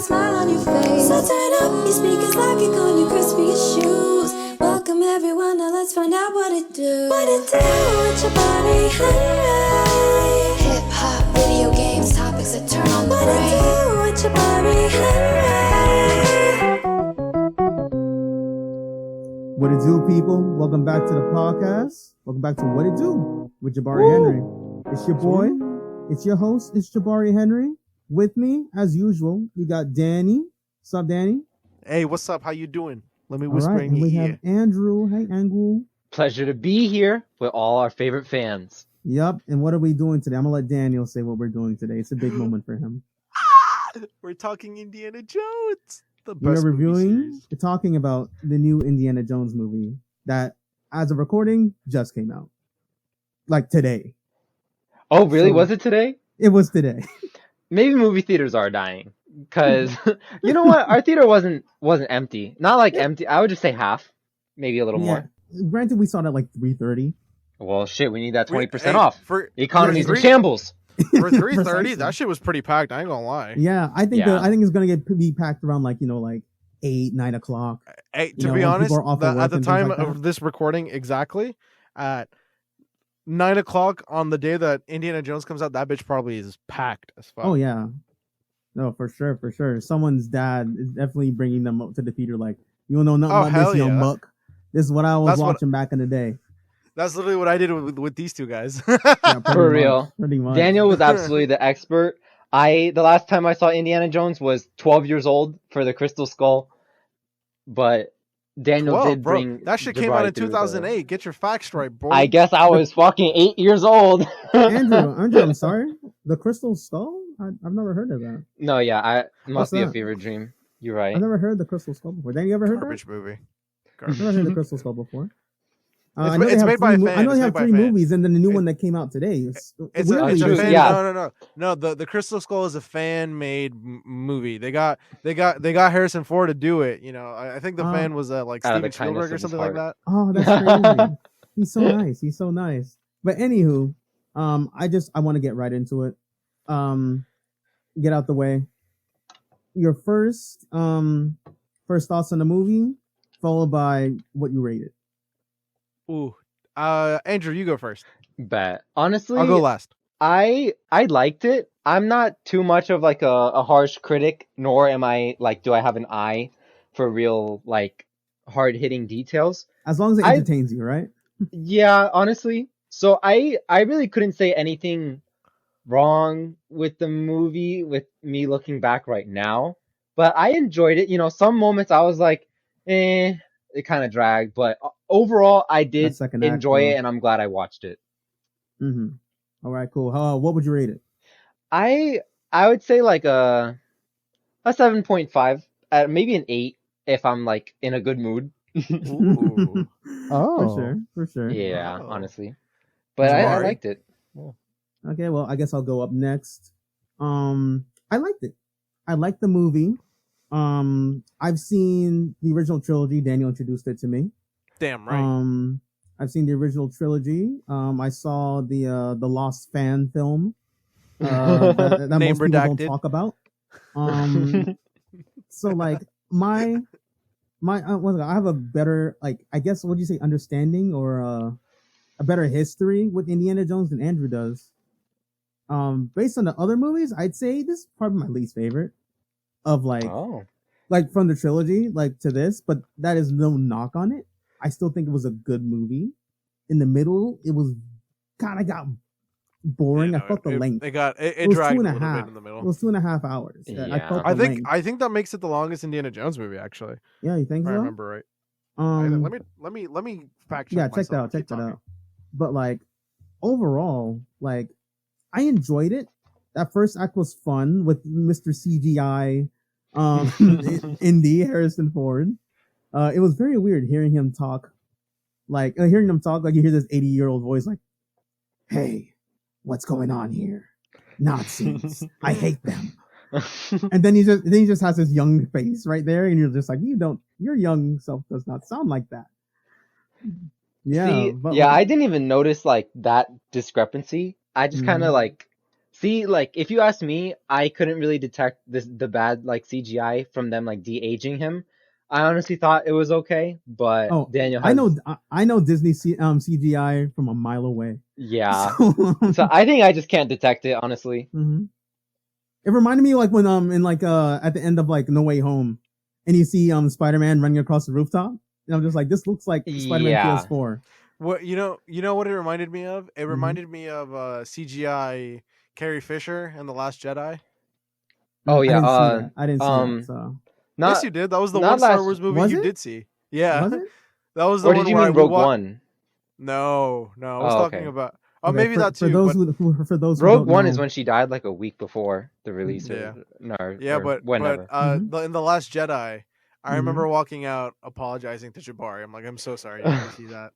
smile on your face. So turn up your speakers like it on your crispiest shoes. Welcome everyone, now let's find out what it do. What it do with your body, Henry? Hip hop, video games, topics that turn on the brain. What it do with your body, Henry? What it do, people? Welcome back to the podcast. Welcome back to What It Do with Jabari Henry. It's your boy. It's your host. It's Jabari Henry. With me, as usual, we got Danny. What's up, Danny? Hey, what's up? How you doing? Let me whisper Right, in your we ear. have Andrew. Hey, Andrew. Pleasure to be here with all our favorite fans. Yep. And what are we doing today? I'm gonna let Daniel say what we're doing today. It's a big moment for him. We're talking Indiana Jones. The We're best movie reviewing. series. We're talking about the new Indiana Jones movie that, as of recording, just came out. Like today. Oh, really? So- Was it today? It was today. Maybe movie theaters are dying. Because, you know what? Our theater wasn't empty. Not like empty. I would just say half. Maybe a little more. Granted, we saw it at like 3:30. Well, shit, we need that 20% Hey, off. For, The economy's in for shambles. For 3:30, Precisely. that shit was pretty packed. I ain't gonna lie. Yeah, I think Yeah. I think it's gonna be packed around like 8, 9 o'clock. Hey, You to know, be when honest, people are off of work at the and things time like that. of this recording, exactly at 9 o'clock on the day that Indiana Jones comes out, that bitch probably is packed as fuck. Oh yeah, no, for sure. Someone's dad is definitely bringing them up to the theater. Like, you don't know nothing Oh, about hell this, yeah. muck. This is what I was That's what- watching back in the day. That's literally what I did with these two guys. Yeah, pretty For much, real. pretty much. Daniel was absolutely the expert. The last time I saw Indiana Jones was 12 years old for the Crystal Skull. But Daniel Well, did bro, bring that shit came Jabari out in through 2008. Get your facts right, boy. I guess I was fucking 8 years old. Andrew, I'm sorry. The Crystal Skull? I've never heard of that. No, yeah, it What's must be a that? fever dream. You're right. I've never heard the Crystal Skull before. Danny, you ever heard of it? Garbage movie. I've never heard the Crystal Skull before. It's I know it's they have made by a three fan. I know It's they made have by a 3 fan. movies, and then the new one that came out today. It's It's weirdly a true, fan. yeah. No. The Crystal Skull is a fan made movie. They got Harrison Ford to do it. You know, I think the fan was like Out of the Steven kindness Spielberg of or his something like heart. that. Oh, that's crazy. He's so nice. But anywho, I want to get right into it. Get out the way. Your first thoughts on the movie, followed by what you rated. Ooh, Andrew, you go first. Bet. Honestly, I'll go last. I liked it. I'm not too much of like a harsh critic, nor am I like, do I have an eye for real like hard hitting details? As long as it I- entertains you, right? Yeah, honestly. So I really couldn't say anything wrong with the movie with me looking back right now, but I enjoyed it. You know, some moments I was like, it kind of dragged, but overall I did That second act, enjoy bro. it, and I'm glad I watched it. Mm-hmm. All right, cool. What would you rate it? I would say like a 7.5, maybe an 8 if I'm like in a good mood. Ooh. For sure. Yeah, Oh. honestly. But I Jabari. liked it. Okay, well, I guess I'll go up next. I liked it. I liked the movie. I've seen the original trilogy. Daniel introduced it to me. Damn right. I've seen the original trilogy. I saw the Lost fan film that Name most people don't redacted. talk about. So like my I have a better, like, I guess, what do you say, understanding or a better history with Indiana Jones than Andrew does. Based on the other movies, I'd say this is probably my least favorite of like from the trilogy, like to this, but that is no knock on it. I still think it was a good movie. In the middle, it was kind of got boring. Yeah, I felt the length. It was dragged 2.5. a little bit in the It middle. was 2.5 hours. I Yeah. felt I the think length. that makes it the longest Indiana Jones movie actually. Yeah, you think If I so? remember right. Let me fact check. Yeah, check that myself. out. Check Keep that talking. out. But like overall, like I enjoyed it. That first act was fun with Mr. CGI, Indy Harrison Ford. It was very weird hearing him talk. Like you hear this 80-year-old voice, like, "Hey, what's going on here? Nazis! I hate them." And then he just has this young face right there, and you're just like, your young self does not sound like that. Yeah, See, but I didn't even notice like that discrepancy. I just kind of like See, like if you ask me, I couldn't really detect the bad like CGI from them like de-aging him. I honestly thought it was okay, but Oh, Daniel I know, has I know Disney CGI from a mile away. yeah. So, So I think I just can't detect it honestly. mhm. It reminded me like when in like at the end of like No Way Home, and you see Spider-Man running across the rooftop, and I'm just like, this looks like Spider-Man Yeah. PS4. What you know what it reminded me of? It Mhm. reminded me of CGI Carrie Fisher in The Last Jedi. Oh I yeah. didn't see that. I didn't see that. Um. So Yes, Not you did. That was the one not Star last. Wars movie was you it? did see. Yeah, Was it? that was the Or did one you where mean we Rogue watched. One? No, I was Oh, talking okay. about. Oh, Okay, maybe that for too. those But who Rogue don't One is know. when she died like a week before the release yeah, or no yeah, or but whenever. Mhm. in the Last Jedi, I Mhm. remember walking out apologizing to Jabari. I'm like, I'm so sorry you had to see that.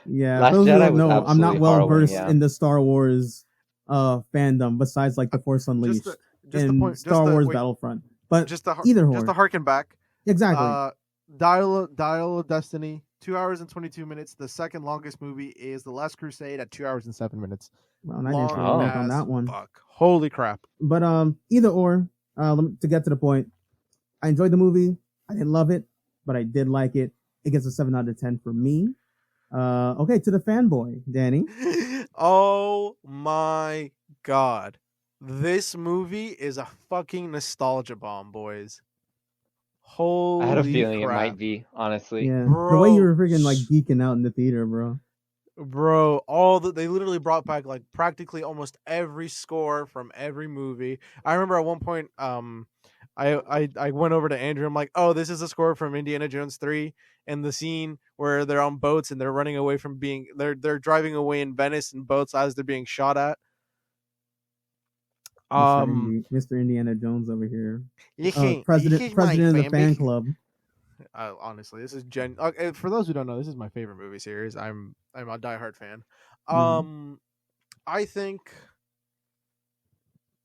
Yeah, for Last those who Jedi don't was know, I'm not absolutely well harrowing, versed yeah. in the Star Wars fandom besides like Uh, the Force just Unleashed the and just Star the Wars wait, Battlefront. But just the either just to or. harken back. Exactly. Uh, Dial of Destiny, 2 hours and 22 minutes. The second longest movie is The Last Crusade at 2 hours and 7 minutes. Well, I didn't say Long length Oh. on as that one. fuck. Holy crap! But either or, to get to the point, I enjoyed the movie. I didn't love it, but I did like it. It gets a 7 out of 10 for me. Okay, to the fanboy, Danny. Oh my god, this movie is a fucking nostalgia bomb, boys. I had a Holy feeling it might crap, be, honestly. Yeah, the way you bro! were freaking like geeking out in the theater, bro. Bro, they literally brought back like practically almost every score from every movie. I remember at one point, I went over to Andrew. I'm like, oh, this is a score from Indiana Jones 3, and the scene where they're on boats and they're running away from being they're driving away in Venice in boats as they're being shot at. Mr. Indiana Jones over here. You can't my President of the fan fan base. club. Honestly, this is okay, for those who don't know, this is my favorite movie series. I'm a diehard fan. Mhm. I think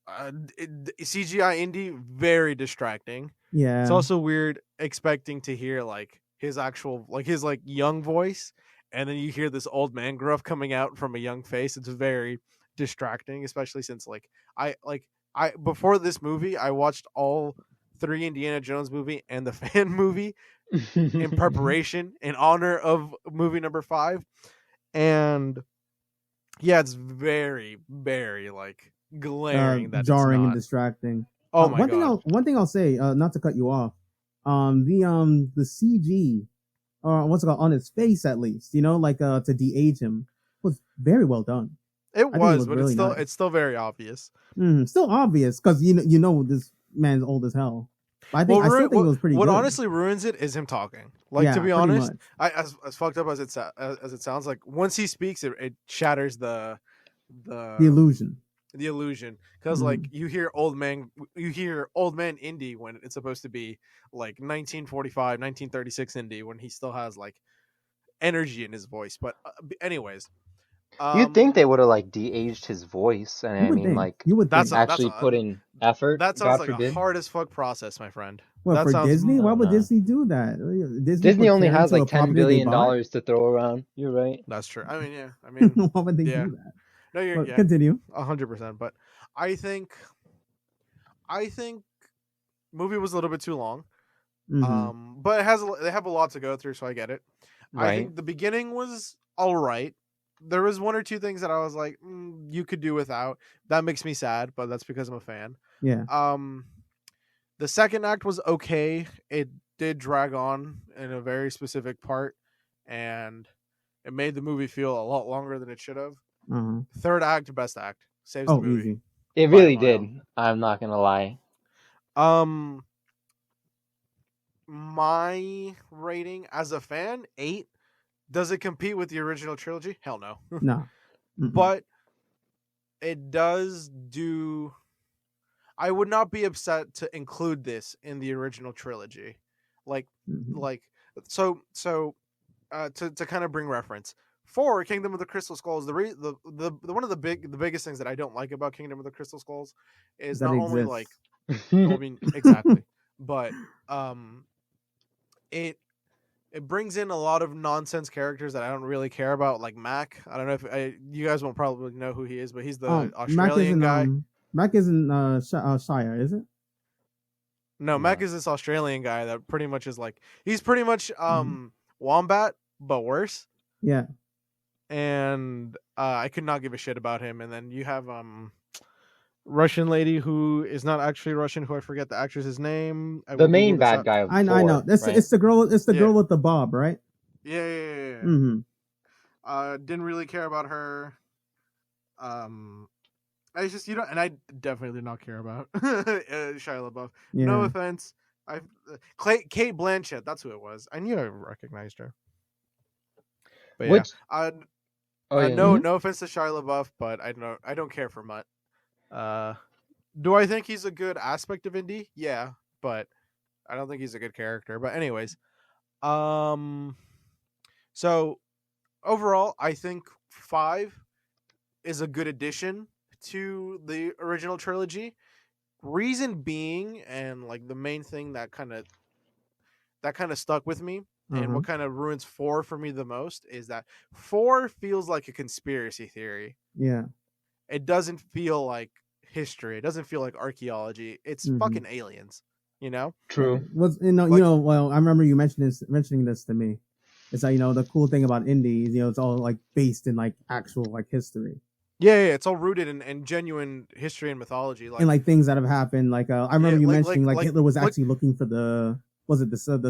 CGI indie very distracting. It's Yeah. also weird expecting to hear like his actual like his like young voice, and then you hear this old man gruff coming out from a young face. It's very distracting, especially since I before this movie I watched all three Indiana Jones movie and the fan movie in preparation in honor of movie number 5, and yeah, it's very like glaring that it's Jarring and not. distracting. Oh my god. One thing I'll say, not to cut you off, the CG, what's it called, on his face at least, like to de-age him, was very well done. It I think it was, looked but really nice. it's still very obvious. Still obvious because you know this man's old as hell. But I still think it was pretty what good. honestly ruins it is him talking. Like, Yeah, to be pretty honest, much. as fucked up as it sounds, like once he speaks, it shatters the The illusion. the illusion, because like you hear old man indie when it's supposed to be like 1945 1936 indie, when he still has like energy in his voice. But anyways, You'd think they would have like de-aged his voice, and You I would mean think. like You would think. actually put in effort. that sounds God like a forbid. hard as fuck process, my friend. Well, That for sounds Disney, I why don't would know. Disney do that? Disney put only care has into like a $10 property they billion bought. to throw around. You're right. That's true. I mean, yeah. I mean, Why would they yeah. do that? No, you're But yeah, continue. 100%. But I think movie was a little bit too long. But they have a lot to go through, so I get it. I Right. think the beginning was all right. There was one or two things that I was like, you could do without. That makes me sad, but that's because I'm a fan. Yeah. The second act was okay. It did drag on in a very specific part, and it made the movie feel a lot longer than it should have. Third act, best act, saves the movie. Easy. It by a really mile. did. I'm not gonna lie. My rating as a fan, 8. Does it compete with the original trilogy? Hell no. No. But it does do. I would not be upset to include this in the original trilogy, like so. To kind of bring reference for Kingdom of the Crystal Skulls, the one of the biggest things that I don't like about Kingdom of the Crystal Skulls is That not exists. only like, I mean, exactly, but it it brings in a lot of nonsense characters that I don't really care about, like Mac. I don't know if you guys won't probably know who he is, but he's the Australian guy. Mac isn't Shia, is it? No, Mac is this Australian guy that pretty much is like he's pretty much Wombat but worse. Yeah. And I could not give a shit about him. And then you have Russian lady who is not actually Russian, who I forget the actress's name. The main bad guy. I know. It's the girl. It's the girl with the bob, right? Yeah. Mm-hmm. Didn't really care about her. I just and I definitely did not care about Shia LaBeouf. Yeah. No offense. Kate Blanchett. That's who it was. I knew I recognized her. But yeah, no offense to Shia LaBeouf, but I don't care for Mutt. Do I think he's a good aspect of Indy? Yeah, but I don't think he's a good character. But anyways, so overall, I think 5 is a good addition to the original trilogy. Reason being, and like the main thing that kind of stuck with me, and what kind of ruins 4 for me the most, is that 4 feels like a conspiracy theory. Yeah, it doesn't feel like history. It doesn't feel like archaeology. It's fucking aliens. You know. True. Well, I remember you mentioning this to me. It's like, the cool thing about Indy is, it's all like based in like actual like history. Yeah, it's all rooted in genuine history and mythology, and like things that have happened. Like I remember you mentioning like Hitler was actually looking for the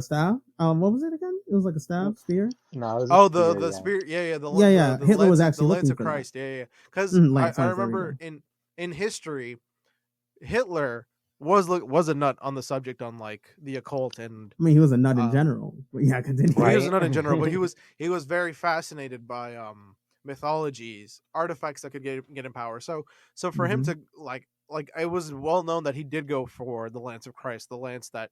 staff? What was it again? It was like a staff spear. No, it was the spear. Yeah. The Hitler was the actually Lance looking of for Christ. that. Yeah. Because I remember in history, Hitler was a nut on the subject on like the occult, and I mean he was a nut in general. But yeah, continue. He was a nut in general, but he was very fascinated by mythologies, artifacts that could get in power. So for him to like it was well known that he did go for the Lance of Christ, the lance that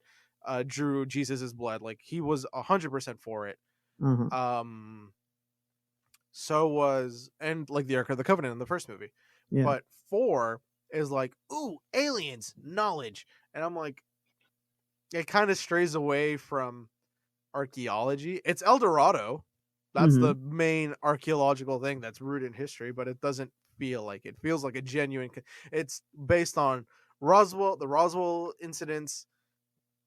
drew Jesus's blood. Like he was 100% for it. So was and like the Ark of the Covenant in the first movie. Yeah. But 4 is like, ooh, aliens, knowledge. And I'm like, it kind of strays away from archaeology. It's El Dorado. That's the main archaeological thing that's rooted in history, but it doesn't feel like it. Feels like a genuine. It's based on the Roswell incidents,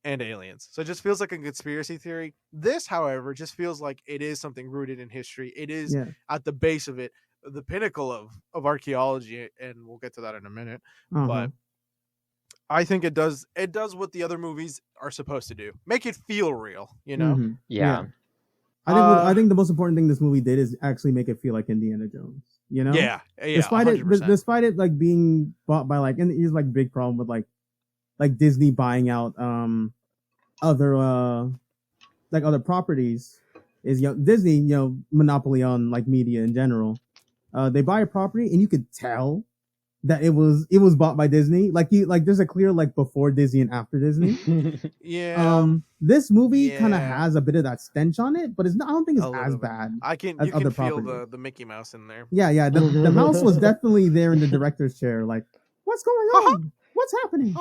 and aliens. So it just feels like a conspiracy theory. This, however, just feels like it is something rooted in history. It is at the base of it, the pinnacle of archaeology, and we'll get to that in a minute. But I think it does what the other movies are supposed to do. Make it feel real, you know? Yeah. I think the most important thing this movie did is actually make it feel like Indiana Jones. You know? Yeah. Despite 100%. despite it like being bought by like, and here's like big problem with like Disney buying out other properties is Disney, monopoly on like media in general. They buy a property and you could tell that it was bought by Disney. There's a clear before Disney and after Disney. Yeah. This movie kind of has a bit of that stench on it, but I don't think it's as bad. You can feel the Mickey Mouse in there. Yeah. The mouse was definitely there in the director's chair. Like, what's going on? What's happening?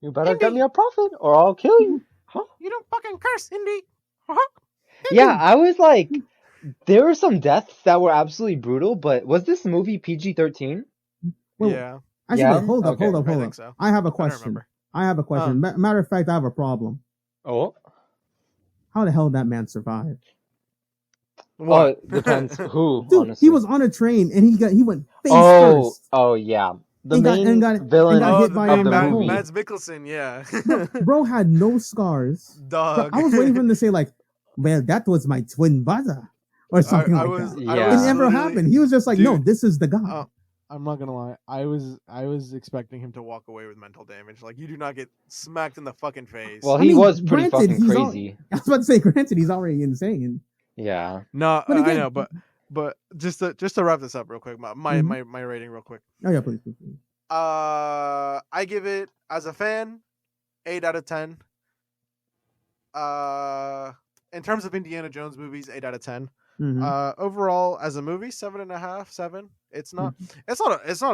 You better get me a profit or I'll kill you. Huh? You don't fucking curse, Indy. Yeah, I was like, there were some deaths that were absolutely brutal, but was this movie PG-13? Yeah. Actually, hold up. So. I have a question. Matter of fact, I have a problem. Oh? How the hell did that man survive? Well, it depends who, Dude, honestly. He was on a train and he went face first. Oh, yeah. The main villain got hit by of the movie. Mads Mikkelsen, yeah. bro had no scars. Dog. I was waiting for him to say well, that was my twin brother. Or something that. Yeah. It never happened. He was just like, no, this is the guy. I'm not gonna lie. I was expecting him to walk away with mental damage. Like, you do not get smacked in the fucking face. Well, he was pretty fucking crazy. I was about to say, granted, he's already insane. Yeah. No, again, I know, but just to wrap this up real quick, my rating real quick. Oh yeah, please. I give it, as a fan, 8 out of 10. In terms of Indiana Jones movies, 8 out of 10. Overall, as a movie, 7.5, 7. It's not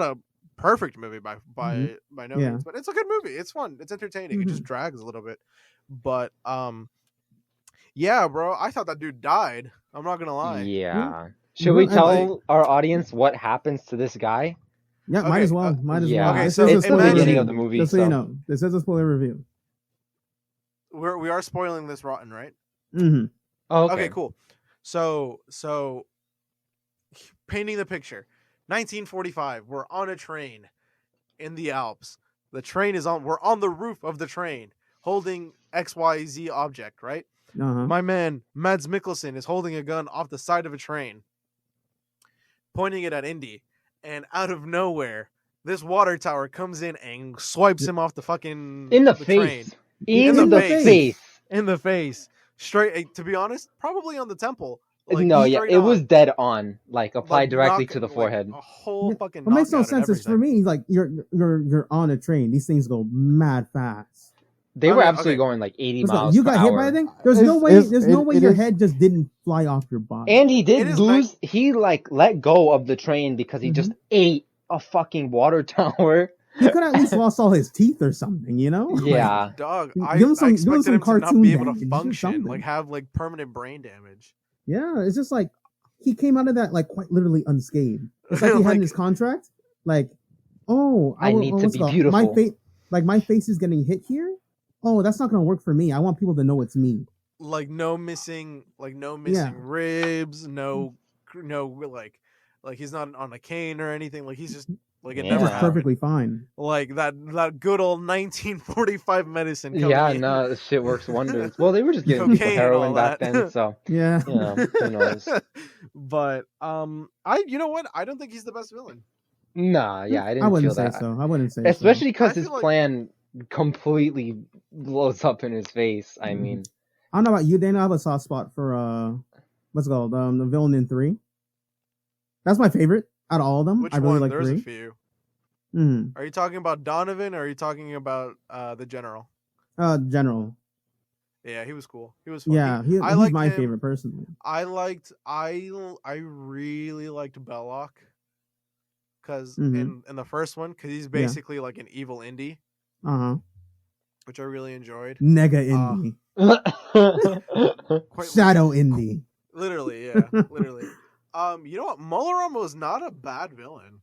a perfect movie by no means, but it's a good movie. It's fun. It's entertaining. It just drags a little bit, but Yeah, bro. I thought that dude died. I'm not gonna lie. Yeah. Should we tell our audience what happens to this guy? Yeah, might Okay, as well. Might as well. Yeah. Okay, This so is a it's the spoiler beginning review. of the movie. Just so you know, this is a spoiler review. We are spoiling this rotten, right? Mm-hmm. Oh, Okay, cool. So painting the picture. 1945. We're on a train in the Alps. The train is on. We're on the roof of the train, holding XYZ object. Right. Uh-huh. My man Mads Mikkelsen is holding a gun off the side of a train, pointing it at Indy, and out of nowhere, this water tower comes in and swipes him off the fucking in the train. face. In the face. In the face. Straight. To be honest, probably on the temple. No, yeah, straight it on. was dead on, like applied Like, directly knock- to the like, forehead. a whole fucking. It makes no knockout and sense. It's for everything. me, like you're on a train. These things go mad fast. They I were mean, absolutely okay. going like 80 Listen, miles you per got hour. hit by a thing? There's no way. There's no way your head just didn't fly off your body. And he It did is lose. He like let go of the train because he just ate a fucking water tower. He could have at least lost all his teeth or something, you know? Yeah. Dog, Give I him some expected him to not cartoon be able damage to or function, something. like have like permanent brain damage. Yeah, it's just like he came out of that like quite literally unscathed. It's like he had Like- in his contract, like, oh, I need to be beautiful. My face is getting hit here. Oh, that's not gonna work for me. I want people to know it's me. Like no missing Yeah. ribs, no like he's not on a cane or anything. Like he's just like it Yeah. That never was happened. perfectly fine. Like that good old 1945 medicine. Coming Yeah, in. no, this shit works wonders. Well, they were just giving people Cocaine and all heroin back that. then, so Yeah. you know, who knows? But you know what? I don't think he's the best villain. Nah, yeah, I I didn't wouldn't feel say that. so. I wouldn't say Especially I because his feel like- plan completely blows up in his face. I Mhm. mean, so. I don't know about you, Dana. I have a soft spot for what's it called? The villain in 3. That's my favorite out of all of them. Which I really one? like There's 3. a few. Mm. Are you talking about Donovan or are you talking about the general? General. Yeah, he was cool. He was fun. Yeah, I he's liked my him. favorite personally. I really liked Belloc because Mhm. in the first one, because he's basically like an evil indie, which I really enjoyed. Nega indie. Quite Shadow indie. literally, yeah, literally. You know what? Molaram was not a bad villain.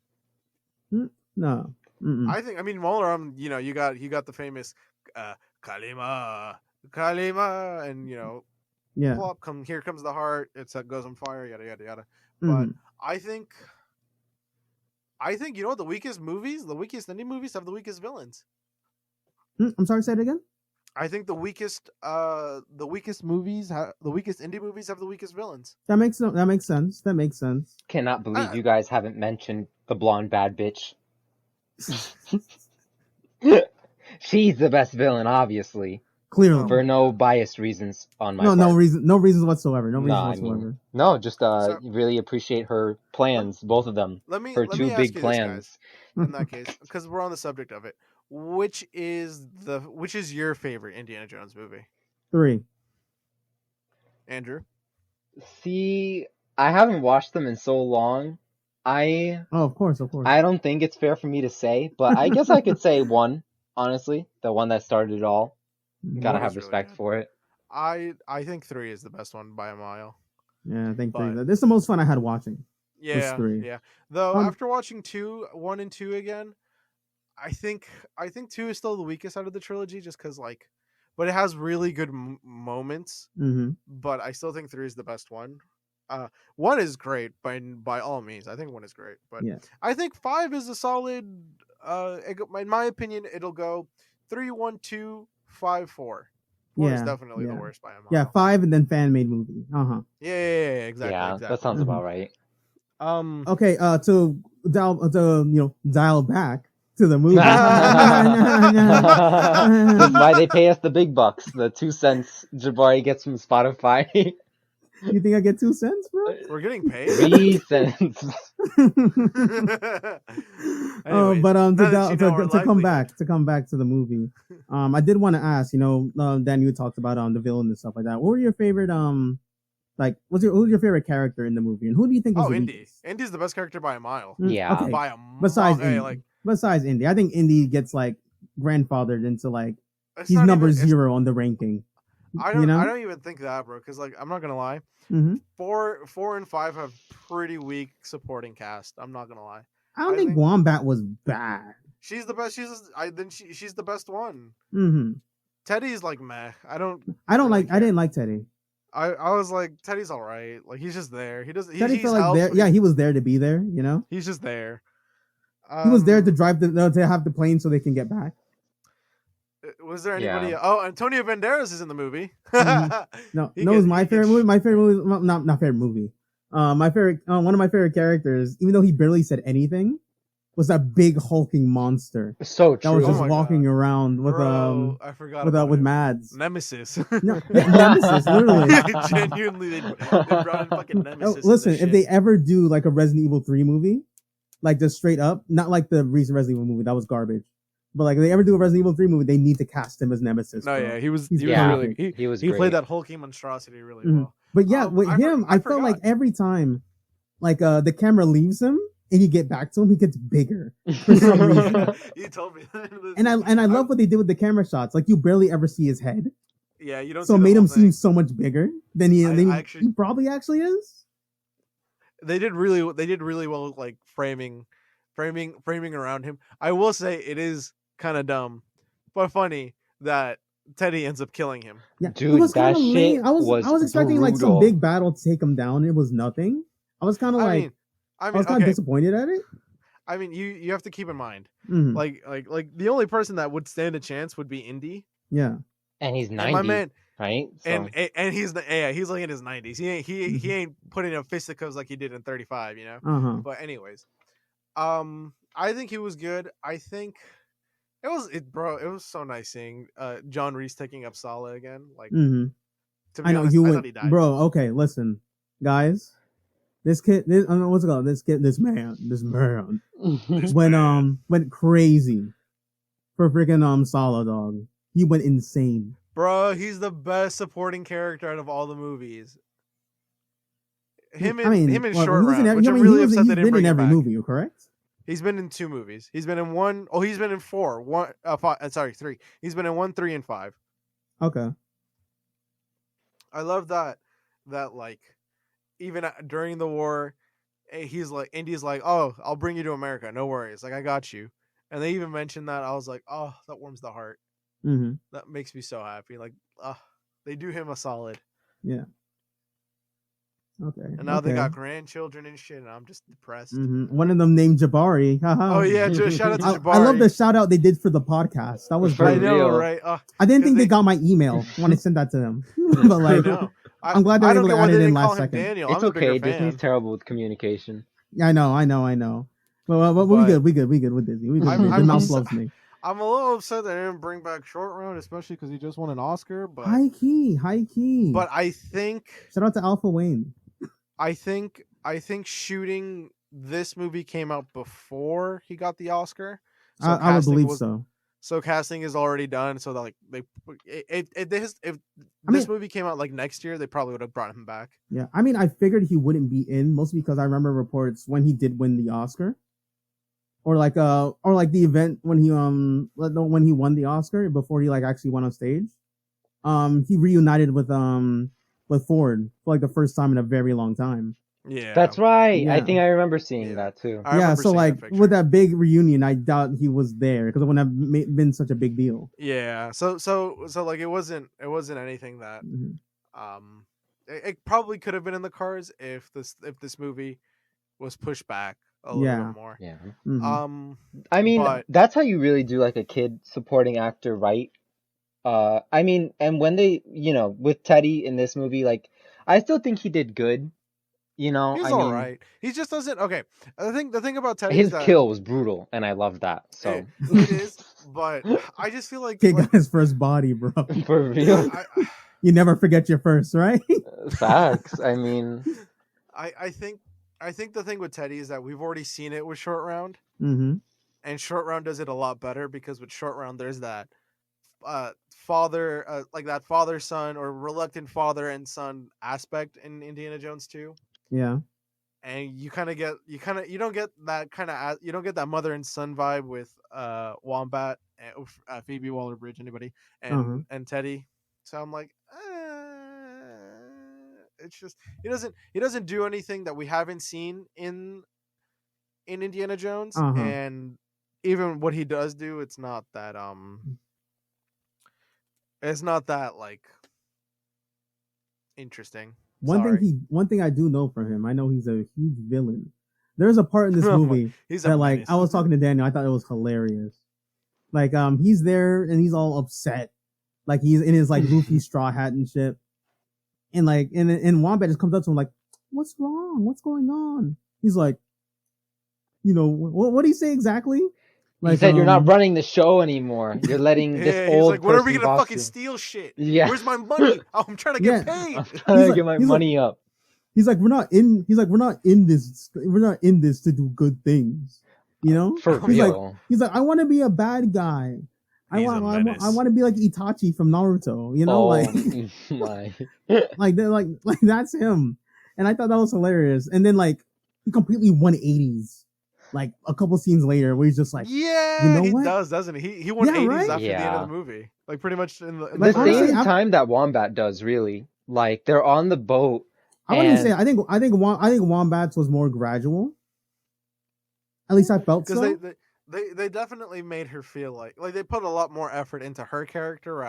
No. Mm-mm. I mean, Molaram. You know, you got the famous Kalima, and you know, Yeah. plop, here comes the heart. It goes on fire. Yada yada yada. Mhm. But I think you know what, the weakest indie movies have the weakest villains. I'm sorry, say it again. I think the weakest indie movies have the weakest villains. That makes sense. That makes sense. Cannot believe you guys haven't mentioned the blonde bad bitch. She's the best villain, obviously, Clearly. for no biased reasons on my part. No reasons whatsoever. No reasons Nah, I whatsoever. mean, no, just So- really appreciate her plans, both of them. Let me Her let two me ask big you plans. this, guys, in that case, because we're on the subject of it. Which is your favorite Indiana Jones movie, 3. Andrew? See, I haven't watched them in so long. I Oh, of course. don't think it's fair for me to say, but I guess I could say 1, honestly, the one that started it all. Gotta One have is really respect good. for it. I think 3 is the best one by a mile. Yeah, I think But- 3. This is the most fun I had watching. Yeah, 3. yeah. Though Um, after watching 1 and 2 again, I think 2 is still the weakest out of the trilogy, just because but it has really good moments. Mm-hmm. But I still think 3 is the best one. 1 is great by all means. I think 1 is great, but Yeah. I think 5 is a solid. In my opinion, it'll go 3, 1, 2, 5, 4. 4 is Yeah, definitely the yeah. worst by a mile. Yeah, 5 and then fan made movie. Yeah, exactly. Yeah, exactly. that sounds Mhm. about right. Okay, to dial back to the movie. That's why they pay us the big bucks. The 2 cents Jabari gets from Spotify. You think I get 2 cents, bro? We're getting paid. 3 cents. Anyways, But now that you know our to come livelihood. back to the movie. I did want to ask, Dan, you talked about the villain and stuff like that. What were your favorite who's your favorite character in the movie, and who do you think was Oh, the Indy. weakest? Indy's the best character by a mile. Yeah. Okay. By a Besides mile. Indy, besides Indy, I think Indy gets grandfathered into It's he's not number even- it's- 0 on the ranking. I You know? don't even think that, bro. Because like I'm not gonna lie, Hmm. 4 and 5 have pretty weak supporting cast. I'm not gonna lie. I don't I think think Wombat was bad. she's the best. She's the best one. Hmm. Teddy's like meh. I don't I don't really like. I care. didn't like Teddy. I was like Teddy's all right. Like he's just there. He doesn't. Teddy He's felt like helps, there. but Yeah, he was there to be there. You know, he's just there. he was there to drive to have the plane so they can get back. Was there anybody? Yeah. Oh, Antonio Banderas is in the movie. Mhm. No, He no, it was could- my he could favorite movie. My favorite movie, well, not favorite movie. My favorite, one of my favorite characters, even though he barely said anything, was that big hulking monster So that true. was Oh just my walking God. around with Bro, I forgot with about him. Mads. Nemesis. No, yeah, Nemesis, literally. Genuinely, they brought in fucking No, Nemesis. listen, into if they ever do like a Resident Evil 3 movie, like just straight up, not like the recent Resident Evil movie, that was garbage. But like if they ever do a Resident Evil 3 movie, they need to cast him as Nemesis. No, bro. yeah, he was He's really perfect. He was he great. played that hulking monstrosity really Mhm. well. But yeah, with him, I felt like forgot. every time, like the camera leaves him and you get back to him, he gets bigger for some reason. You told me. And I love what they did with the camera shots. Like you barely ever see his head, Yeah, you don't. so see it the made whole him thing. seem so much bigger than he actually- he probably actually is. They did really well, like framing around him. I will say it is kind of dumb, but funny that Teddy ends up killing him. Yeah, it Dude, was that kind of shit lame. I was expecting like some brutal. big battle to take him down. It was nothing. I was kind of like I I mean, was kind of okay. disappointed at it. I mean, you have to keep in mind, Mhm. like the only person that would stand a chance would be Indy. Yeah. And he's And 90, my man, right? So, and he's he's like in his 90s. He ain't putting up fisticuffs like he did in 35, you know. Uh-huh. But anyways, I think he was good. I think it was so nice seeing John Reese taking up Sala again. Like Mhm. to be I know honest, you I would, thought he died. bro. Okay, listen, guys. This kid, I don't know what's it called. This man went crazy for freaking Sala, dog. He went insane. Bro, he's the best supporting character out of all the movies. Him and Short he was in Round, every- which I I'm mean, really he was- upset he's they didn't been bring in him every back. movie, correct? He's been in 2 movies. He's been in 1. Oh, he's been in 4. 3. He's been in 1, 3, and 5. Okay. I love that like even during the war, he's like Indy's like, "Oh, I'll bring you to America. No worries. Like I got you." And they even mentioned that. I was like, "Oh, that warms the heart. Mm-hmm. That makes me so happy." Like, they do him a solid. Yeah. Okay. And now they got grandchildren and shit, and I'm just depressed. Mm-hmm. One of them named Jabari. Haha. Oh yeah, just shout out to Jabari. I love the shout out they did for the podcast. That was For I great. know, real. right? I didn't 'cause think they they- got my email when I sent that to them. But I like, know. I'm glad they I were don't able to get why add they it in didn't last call him second. Daniel. it's I'm a bigger okay. fan. Disney's terrible with communication. Yeah, I know. But we But- good with Disney. We good. I'm- The I'm mouse so- loves me. I'm a little upset that they didn't bring back Short Round, especially because he just won an Oscar. But High key. but I think Shout out to Alpha Wayne. I think shooting this movie came out before he got the Oscar. So I would casting believe was- so. So casting is already done. So that, like if this I mean- movie came out like next year, they probably would have brought him back. Yeah, I mean, I figured he wouldn't be in mostly because I remember reports when he did win the Oscar, or like the event when he won the Oscar before he like actually went on stage. He reunited with Ford for like the first time in a very long time. Yeah, That's right. Yeah. I think I remember seeing Yeah. that too. I Yeah, remember so seeing like that picture. with that big reunion, I doubt he was there because it wouldn't have been such a big deal. Yeah. So like it wasn't anything that Mhm. it probably could have been in the cards if this movie was pushed back a little Yeah. bit more. Yeah. Mhm. I mean, But- that's how you really do like a kid supporting actor, right? I mean, and when they, with Teddy in this movie, like, I still think he did good. He's I all mean, right. He just doesn't. Okay, the thing about Teddy his is that kill was brutal, and I love that. So it is, but I just feel like, Kid got his first body, bro. for real, You never forget your first, right? facts. I mean, I think the thing with Teddy is that we've already seen it with Short Round, Mm-hmm. and Short Round does it a lot better because with Short Round there's that father like that father son or reluctant father and son aspect in Indiana Jones 2. Yeah. And you don't get that kind of you don't get that mother and son vibe with Wombat, Phoebe Waller-Bridge, anybody, and Teddy. So I'm like, it's just he doesn't do anything that we haven't seen in Indiana Jones, and even what he does do, it's not that like interesting. One thing I do know from him, I know he's a huge villain. There's a part in this movie that like I was talking to Daniel, I thought it was hilarious. Like he's there and he's all upset, like he's in his like goofy straw hat and shit, and like and Wombat just comes up to him like, "What's wrong? What's going on?" He's like, what do you say exactly? Like, he said, "You're not running the show anymore. You're letting this old like, when are we person gonna boss fucking you." steal shit? Yeah. Where's my money? Oh, I'm trying to get paid. I'm trying to get my money up. He's like, we're not in this to do good things. For real. He's like, I want to be a bad guy. I want to be like Itachi from Naruto. Like that's him. And I thought that was hilarious. And then like he completely 180s. Like a couple scenes later, where he's just like, yeah, he does, doesn't he? He 180s right? after the end of the movie, like pretty much in the same time that Wombat does. Really, like they're on the boat. I wouldn't say. I think Wombat's was more gradual. At least I felt so. Because they definitely made her feel like they put a lot more effort into her character.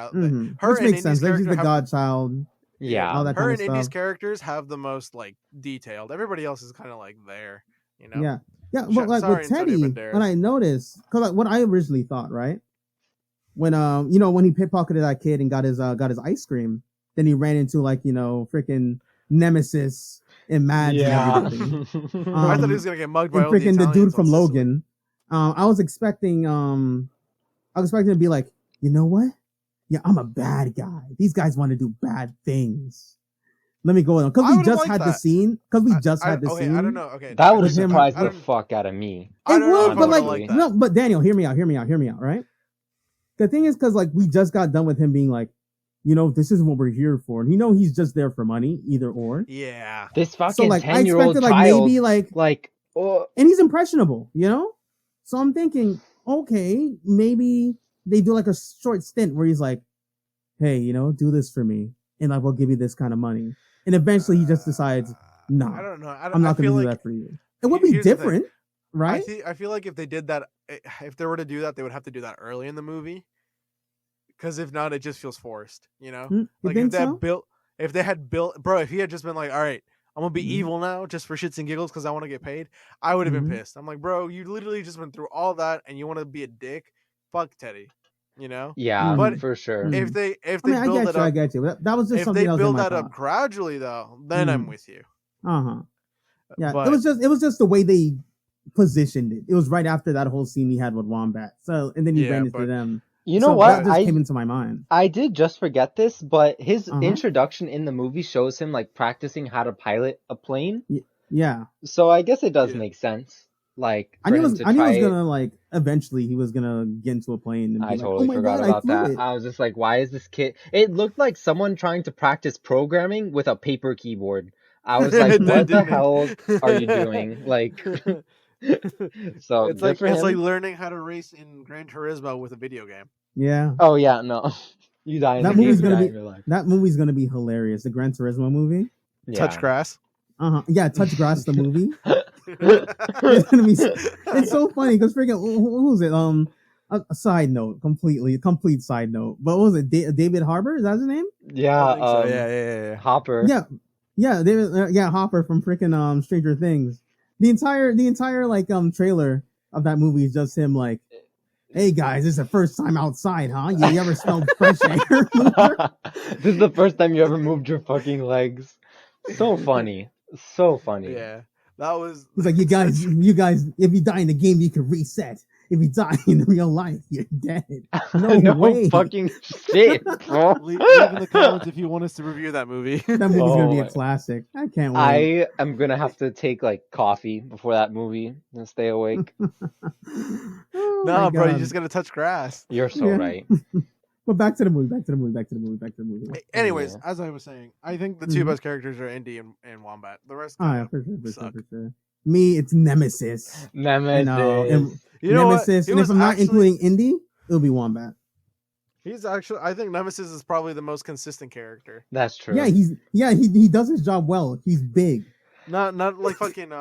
Which makes sense. Like she's the godchild. Yeah, all that her kind and of Indy's stuff. characters have the most like detailed. Everybody else is kind of like there. Yeah. Yeah, but like with Teddy, when I noticed, because like what I originally thought, right? When when he pickpocketed that kid and got his ice cream, then he ran into like freaking Nemesis and Mads and everything. I thought he was gonna get mugged by all freaking the dude from Sicily. Logan. I was expecting to be like, you know what? Yeah, I'm a bad guy. These guys want to do bad things. Let me go on because we just had the scene. Because we just had the scene. I don't know. Okay, that would have surprised the fuck out of me. It would, but like no. But Daniel, hear me out. Right? The thing is, because like we just got done with him being like, this isn't what we're here for, and he's just there for money, either or. Yeah. This fucking so like 10-year-old I expected child, like maybe and he's impressionable, So I'm thinking, okay, maybe they do like a short stint where he's like, hey, do this for me, and I will give you this kind of money. And eventually he just decides, no, I don't know. I'm not going to do that for you. It would be different, right? I feel like if they did that, if they were to do that, they would have to do that early in the movie. Because if not, it just feels forced, Like if they had built, bro, if he had just been like, all right, I'm going to be evil now just for shits and giggles because I want to get paid, I would have been pissed. I'm like, bro, you literally just went through all that and you want to be a dick? Fuck Teddy. Yeah, but for sure. If they I build it up, I get you. That was just if something. If they build that up gradually, though, then I'm with you. Yeah, but it was just the way they positioned it. It was right after that whole scene we had with Wombat. So and then you ran into them. You know what? That just came into my mind. I did just forget this, but his introduction in the movie shows him like practicing how to pilot a plane. Yeah. So I guess it does make sense. Like I knew he was gonna like eventually he was gonna get into a plane. And I totally forgot about that. I was just like, why is this kid? It looked like someone trying to practice programming with a paper keyboard. I was like, what the hell are you doing? Like, so it's like learning how to race in Gran Turismo with a video game. Yeah. Oh yeah, no, you die. That movie's gonna be hilarious. The Gran Turismo movie. Yeah. Touch Grass. Yeah, Touch Grass the movie. It's so funny because freaking who was it? A side note, complete side note. But what was it? David Harbour? Is that his name? Yeah. So. Yeah. Hopper. Yeah. David. Hopper from freaking Stranger Things. The entire like trailer of that movie is just him like, hey guys, this is the first time outside, huh? You ever smelled fresh air? This is the first time you ever moved your fucking legs. So funny. So funny. Yeah. That was. It's like you guys. If you die in the game, you can reset. If you die in real life, you're dead. No way. Fucking shit, bro. Leave in the comments if you want us to review that movie. That movie's gonna be a classic. I can't wait. I am gonna have to take like coffee before that movie and stay awake. No, bro, you just gotta touch grass. You're so right. But back to the movie. Anyways, as I was saying, I think the two best characters are Indy and Wombat. The rest for sure. Me, it's Nemesis. Nemesis. And if I'm not including Indy, it'll be Wombat. He's actually. I think Nemesis is probably the most consistent character. That's true. He does his job well. He's big. Not like fucking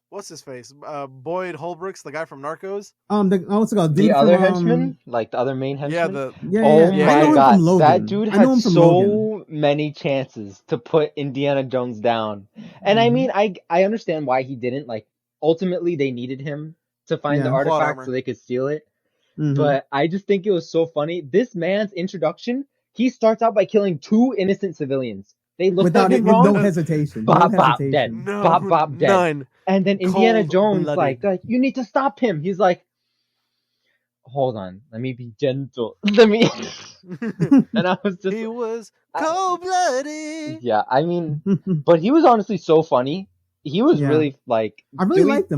what's his face? Boyd Holbrooks, the guy from Narcos. What's it called? The Dude other from, henchman, like the other main henchman. Yeah, the Oh yeah. I know my him god, from Logan. that dude I know had him from so Logan. many chances to put Indiana Jones down. And I mean, I understand why he didn't. Like, ultimately, they needed him to find the Yeah. Plot artifact armor. so they could steal it. Mhm. But I just think it was so funny. This man's introduction, he starts out by killing 2 innocent civilians. They looked Without at it, him with wrong. no hesitation. Bop, no bop, hesitation. dead. no, Bop, bop, dead. none. And then Indiana Jones, Cold-blooded. like, you need to stop him. He's like, hold on, let me be gentle. Let me. And I was just, He was cold blooded. yeah, I mean, but he was honestly so funny. He was Yeah. really like, I really liked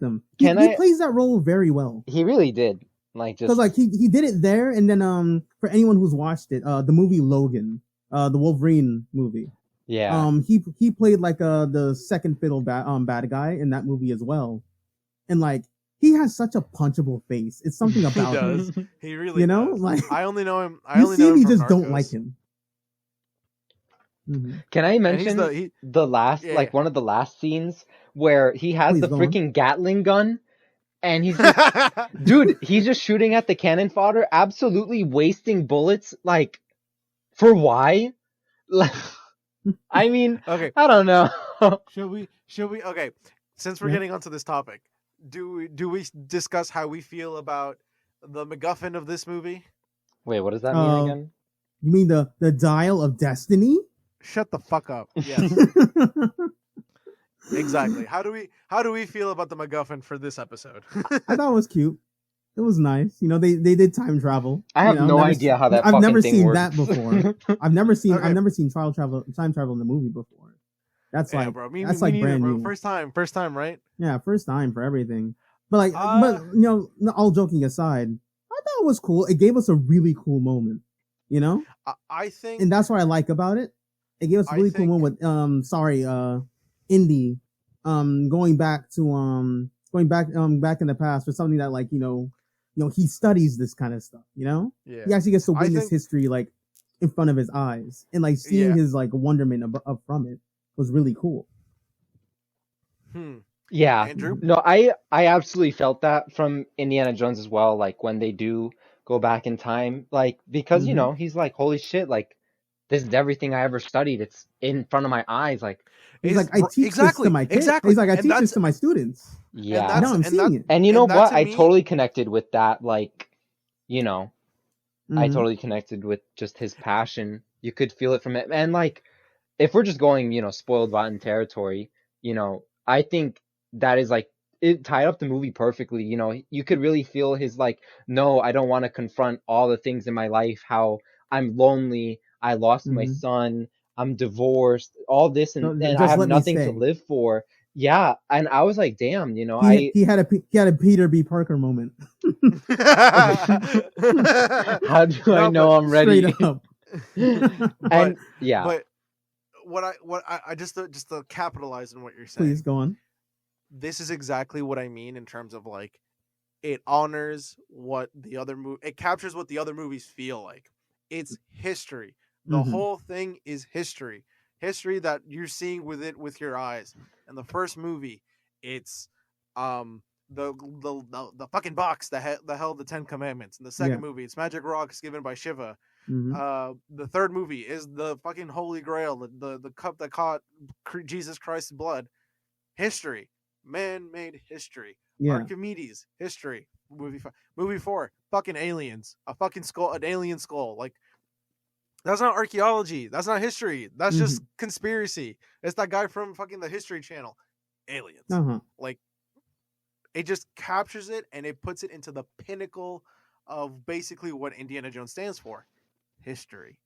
him. He Can I- plays that role very well. he really did. Like, just Because like he did it there, and then for anyone who's watched it, the movie Logan, the Wolverine movie. yeah. He played like the second fiddle bad guy in that movie as well, and like he has such a punchable face. It's something He about him. does. He really You know, does. like I only know him. I you only see know him, him you from just don't Narcos. like him. Mhm. Can I And mention he's the last, Yeah, like yeah. one of the last scenes where he has Please, the go on. freaking Gatling gun, and he's just, dude, he's just shooting at the cannon fodder, absolutely wasting bullets. Like, for why? Like, I mean, Okay. I don't know. Should we? Okay. Since we're Yeah. getting onto this topic, do we discuss how we feel about the MacGuffin of this movie? Wait, what does that mean again? You mean the Dial of Destiny? Shut the fuck up. Yes, exactly. How do we feel about the MacGuffin for this episode? I thought it was cute. It was nice. You know, they did time travel. I have You know, no never idea how that I've fucking never thing seen works. that before. I've never seen Okay. time travel in the movie before. That's Yeah, like bro. that's me like neither, brand bro. new. First time, right? Yeah, first time for everything. But like, Uh, you know, all joking aside, I thought it was cool. It gave us a really cool moment. You know, I think. and that's what I like about it. It gave us a I really cool think- moment with Indy going back back in the past for something that like you know he studies this kind of stuff. You know, Yeah. he actually gets to I witness think- history like in front of his eyes, and like seeing Yeah. his like wonderment up from it was really cool. Yeah. Andrew? No, I absolutely felt that from Indiana Jones as well. Like when they do go back in time, like because you Mhm. know he's like, holy shit, like this is everything I ever studied. It's in front of my eyes. Like, He's Is- like, I teach exactly, this to my kids. exactly. He's like, I And teach this that's- to my students. yeah. that's- Now I'm and seeing that- it. And you know and that what? to I me- totally connected with that. Like, you know, I Mhm. totally connected with just his passion. You could feel it from it. And like, if we're just going, you know, spoiled rotten territory, you know, I think that is like, it tied up the movie perfectly. You know, you could really feel his like, no, I don't want to confront all the things in my life, how I'm lonely, I lost my Mhm. son, I'm divorced, all this, and, No, and I just have let me nothing to stay. live for. Yeah, and I was like, damn, you know, He had a Peter B. Parker moment. how do I No, know but I'm ready? Straight up. And yeah, But what I just to capitalize on what you're saying. Please go on. This is exactly what I mean in terms of like it honors what the other it captures what the other movies feel like. It's history. The Mhm. whole thing is history. History that you're seeing with your eyes. And the first movie, it's the fucking box that held the 10 Commandments. In the second Yeah. movie, it's magic rocks given by Shiva. Mhm. The third movie is the fucking Holy Grail, the cup that caught Jesus Christ's blood. History, man-made history. Yeah. Archimedes, history. Movie 4, fucking aliens, a fucking skull, an alien skull. Like that's not archaeology. That's not history. That's just conspiracy. It's that guy from fucking the History Channel. Aliens. Uh-huh. Like it just captures it and it puts it into the pinnacle of basically what Indiana Jones stands for. History.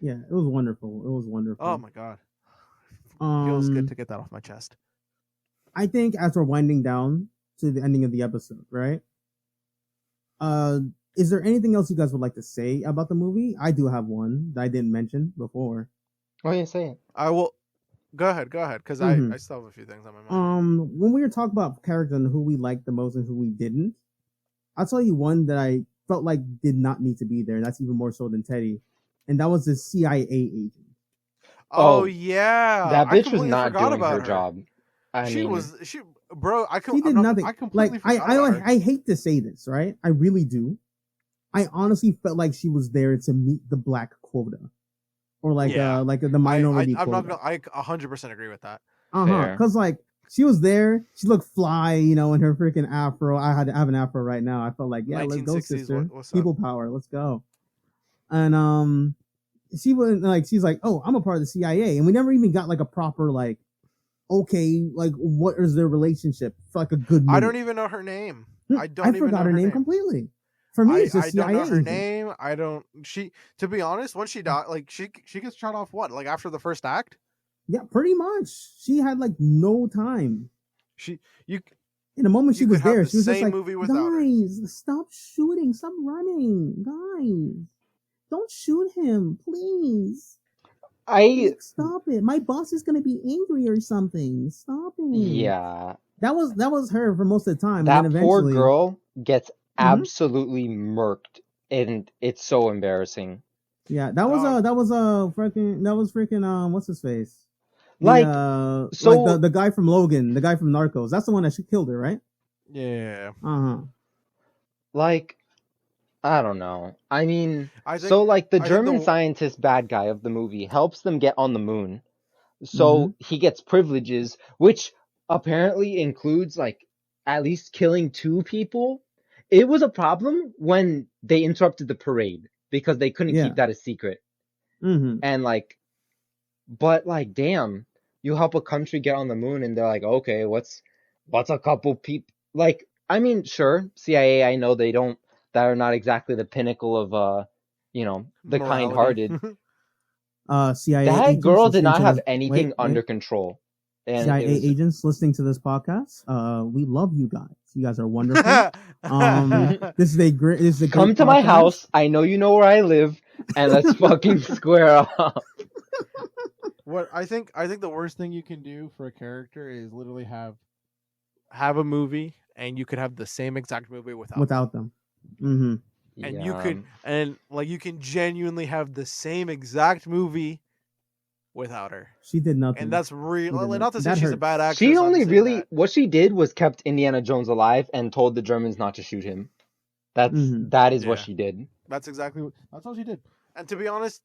Yeah, it was wonderful. It was wonderful. Oh my god. Feels good Um, to get that off my chest. I think as we're winding down to the ending of the episode, right? Is there anything else you guys would like to say about the movie? I do have one that I didn't mention before. oh yeah, say it. I will go ahead, because Mhm. I still have a few things on my mind. When we were talking about characters and who we liked the most and who we didn't, I'll tell you one that I felt like did not need to be there. And that's even more so than Teddy. And that was the CIA agent. Oh, Oh, yeah, that I bitch was completely not forgot doing about her her. job. I She mean, was bro. She did nothing. I completely Like forgot about her. I hate to say this, right? I really do. I honestly felt like she was there to meet the black quota, or like Yeah. the minority I'm not quota. gonna. I 100% agree with that. fair. Because like she was there, she looked fly, in her freaking afro. I have an afro right now. I felt like, yeah, let's go, 1960s, sister. what's up? People power, let's go. And she was like, she's like, oh, I'm a part of the CIA, and we never even got like a proper like, okay, like what is their relationship? For like a good minute. I don't even know her name. I don't even forgot know her name completely. For me, it's just I don't CIA know her agent. name. I don't. To be honest, when she died, like she gets shot off. What, like after the first act? Yeah, pretty much. She had like no time. You In the moment she You was could have there, the she was just same like, movie without her. guys, stop shooting, stop running, guys, don't shoot him, please. I Stop it. My boss is gonna be angry or something. Stop it. yeah, That was her for most of the time. that and then poor eventually, girl gets Mhm. absolutely murked, and it's so embarrassing. Yeah, that was freaking what's his face? Like, Like the guy from Logan, the guy from Narcos. That's the one that she killed her, right? Yeah. Like, I don't know. I mean, I think so like the I think German the scientist bad guy of the movie helps them get on the moon. So he gets privileges, which apparently includes like at least killing 2 people. It was a problem when they interrupted the parade because they couldn't Yeah. keep that a secret. Mhm. And like, but like, damn, you help a country get on the moon, and they're like, okay, what's a couple people? Like, I mean, sure, CIA. I know they don't. That are not exactly the pinnacle of the morality. kind-hearted. CIA That agents girl did listening not to have this- anything wait. under control. And CIA it was, agents listening to this podcast, we love you guys. You guys are wonderful. This is a great. This is a come great to my podcast. house. I know you know where I live, and let's fucking square up. What I think the worst thing you can do for a character is literally have a movie, and you could have the same exact movie without them. Mm-hmm. And Yeah. you can genuinely have the same exact movie without her. She did nothing. And that's real. She did Not to say that she's a hurts. bad actress. She I'm only saying really that. what she did was kept Indiana Jones alive and told the Germans not to shoot him. That is what Yeah. she did. That's all she did. And to be honest,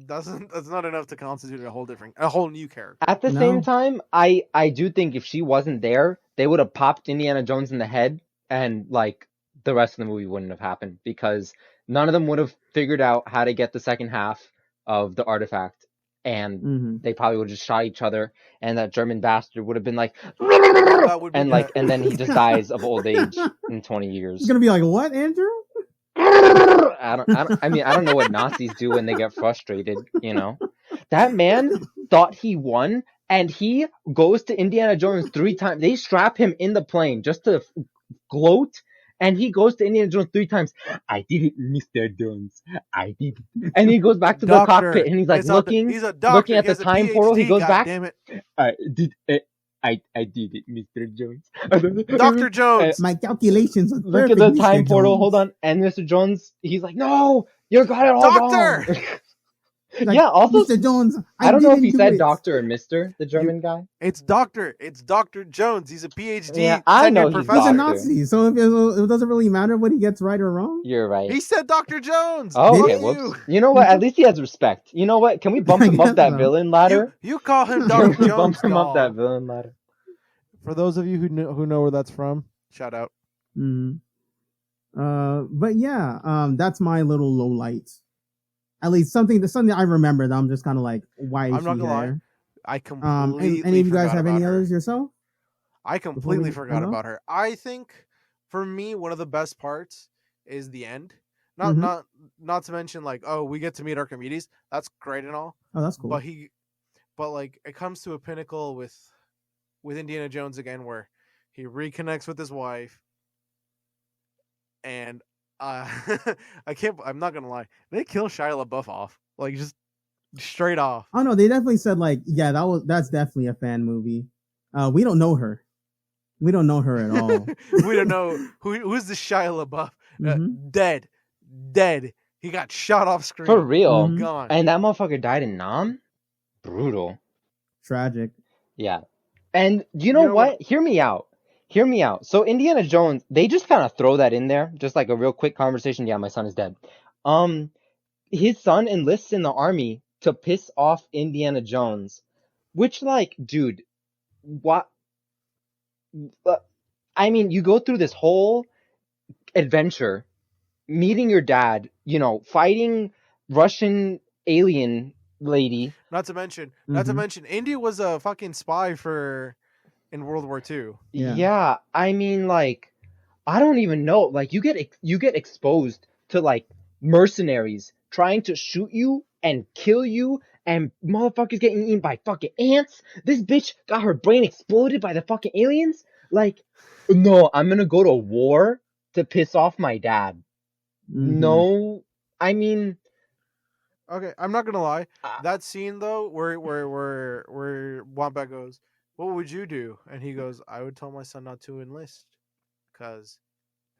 that's not enough to constitute a whole new character. At the same time, I do think if she wasn't there, they would have popped Indiana Jones in the head, and like the rest of the movie wouldn't have happened because none of them would have figured out how to get the second half of the artifact, and they probably would have just shot each other, and that German bastard would have been like, That would be and then he just dies of old age in 20 years. It's gonna be like, what, Andrew? I mean, I don't know what Nazis do when they get frustrated, That man thought he won, and he goes to Indiana Jones 3 times. They strap him in the plane just to gloat, and he goes to Indiana Jones 3 times. I did it, Mr. Jones. I did it. And he goes back to the cockpit, and he's like looking he's a doctor. looking at the time portal. He goes back. Damn it. I did it. I did it, Mr. Jones. Dr. Jones. My calculations are Look perfect, at the time Mr. portal. Jones. Hold on. And Mr. Jones, he's like, no, you got it all Doctor! wrong. Like, yeah, also, Mr. Jones, I don't know if he didn't said do it. doctor or Mr., the German guy. It's Dr. Jones. He's a PhD. Yeah, I know he's He's a doctor. Nazi, so it doesn't really matter what he gets right or wrong. You're right. He said Dr. Jones. Oh, okay, Fuck whoops. You know what? At least he has respect. You know what? Can we bump him up that villain ladder? You call him Can Dr. we Jones. bump him up dog. that villain ladder? For those of you who know where that's from, shout out. But yeah, that's my little low light. At least something I remember that I'm just kind of like, why is I'm not she gonna there? lie. I completely any of you guys forgot have any about her. others yourself? I completely Before we forgot move on? about her. I think for me, one of the best parts is the end. Not to mention like, oh, we get to meet Archimedes. That's great and all. Oh, that's cool. But like it comes to a pinnacle with Indiana Jones again, where he reconnects with his wife, and I'm not gonna lie, they kill Shia LaBeouf off, like just straight off. Oh no, they definitely said like, yeah, that's definitely a fan movie. We don't know her. We don't know her at all. We don't know who's the Shia LaBeouf. Dead. He got shot off screen. For real. Gone. And that motherfucker died in Nam? Brutal. Tragic. Yeah. And you know what? Hear me out. So Indiana Jones, they just kind of throw that in there, just like a real quick conversation. Yeah, my son is dead. His son enlists in the army to piss off Indiana Jones, which, like, dude, what? I mean, you go through this whole adventure, meeting your dad, you know, fighting Russian alien lady. Not to mention, India was a fucking spy in World War II. Yeah, I mean, like, I don't even know. Like, you get exposed to, like, mercenaries trying to shoot you and kill you, and motherfuckers getting eaten by fucking ants. This bitch got her brain exploded by the fucking aliens. Like, no, I'm gonna go to war to piss off my dad. No, I mean, okay, I'm not gonna lie. That scene though, where Wambat goes, "What would you do?" and he goes, "I would tell my son not to enlist, because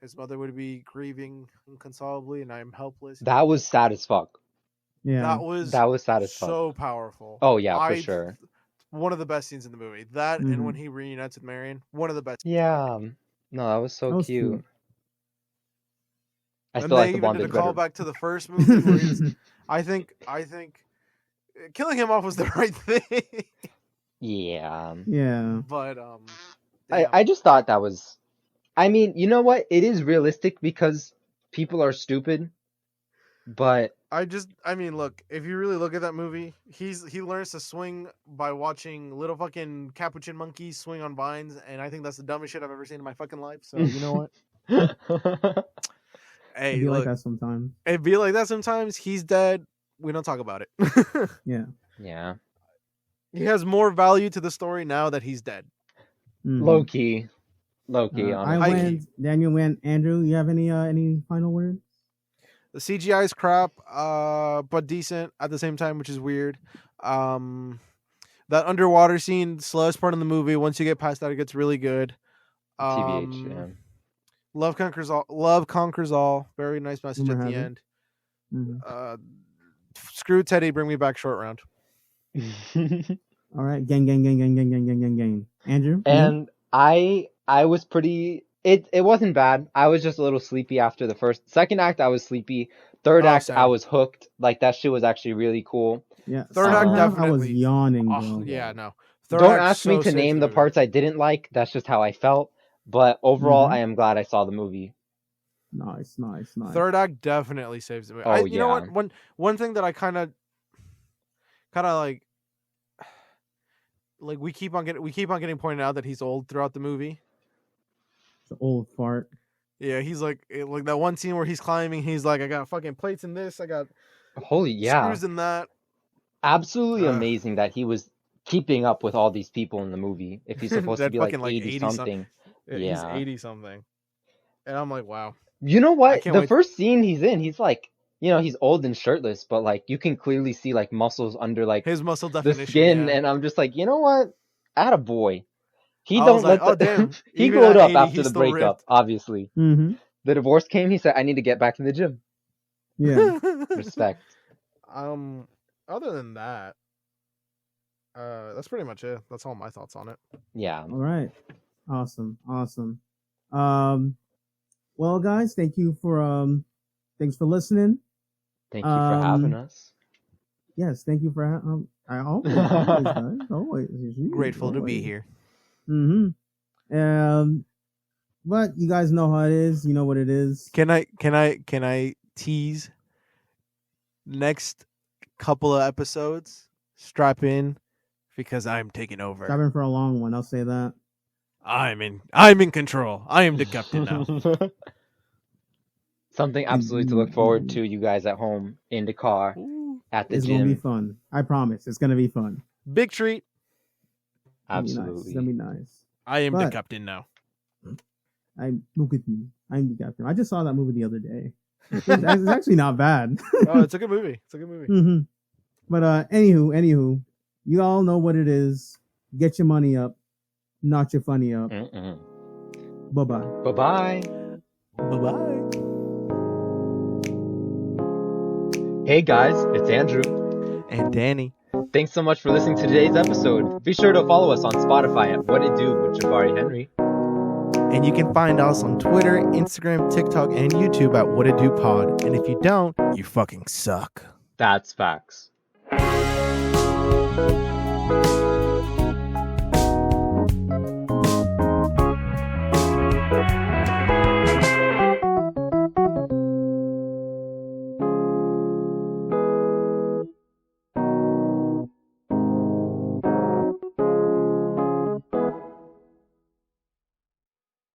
his mother would be grieving inconsolably, and I'm helpless." That was sad as fuck. Yeah, that was sad as fuck. So powerful. Oh yeah, for sure. One of the best scenes in the movie. That and when he reunites with Marion, one of the best. Yeah, no, that was so cute. I and still they like the even did a bondage better. callback to the first movie. Where I think killing him off was the right thing. Yeah. But I just thought that was. I mean, you know what? It is realistic because people are stupid. But I mean, look, if you really look at that movie, he learns to swing by watching little fucking capuchin monkeys swing on vines, and I think that's the dumbest shit I've ever seen in my fucking life. So you know what? Hey, it'd be look, like that sometimes. It'd be like that sometimes. He's dead. We don't talk about it. Yeah. He has more value to the story now that he's dead. Low key. I went. Daniel went. Andrew, you have any final words? The CGI is crap, but decent at the same time, which is weird. That underwater scene, slowest part in the movie. Once you get past that, it gets really good. TBH, yeah. Love conquers all. Love conquers all. Very nice message at the end. Screw Teddy. Bring me back short round. All right, gang. Andrew, and I was pretty. It wasn't bad. I was just a little sleepy after the second act. I was sleepy. Third act, I was hooked. Like, that shit was actually really cool. Yeah. Third act, definitely. I was yawning, bro. Oh, yeah, no. Don't ask me to name the parts I didn't like. That's just how I felt. But overall, I am glad I saw the movie. Nice. Third act definitely saves the movie. Oh, you know what? One thing that I kind of like we keep on getting pointed out that he's old throughout the movie. It's an old fart. Yeah, he's like that one scene where he's climbing. He's like, I got fucking plates in this. I got screws in that. Absolutely amazing that he was keeping up with all these people in the movie. If he's supposed to be like 80 something. Yeah, he's 80 something. And I'm like, wow. You know what? The first scene he's in, he's like, you know, he's old and shirtless, but like you can clearly see like muscles under like his muscle definition, the skin, yeah. And I'm just like, you know what? Attaboy. He damn. He glowed up after the breakup, obviously. The divorce came, he said, I need to get back in the gym. Yeah. Respect. Other than that, that's pretty much it. That's all my thoughts on it. Yeah. All right. Awesome. Well, guys, thanks for listening. Thank you for having us. Yes, thank you for having. Always. Grateful to be here. But you guys know how it is. You know what it is. Can I tease? Next couple of episodes, strap in because I'm taking over. Strap in for a long one. I'll say that. I'm in control. I am the captain now. Something absolutely to look forward to, you guys at home, in the car, at the gym. It's gonna be fun. I promise. It's gonna be fun. Big treat. Absolutely. It's gonna be nice. I am the captain now. Look at me. I'm the captain. I just saw that movie the other day. It's actually not bad. Oh, it's a good movie. But anywho, you all know what it is. Get your money up, not your funny up. Bye-bye. Bye-bye. Bye-bye. Hey guys, it's Andrew. And Danny. Thanks so much for listening to today's episode. Be sure to follow us on Spotify at What It Do with Jabari Henry. And you can find us on Twitter, Instagram, TikTok, and YouTube at What It Do Pod. And if you don't, you fucking suck. That's facts.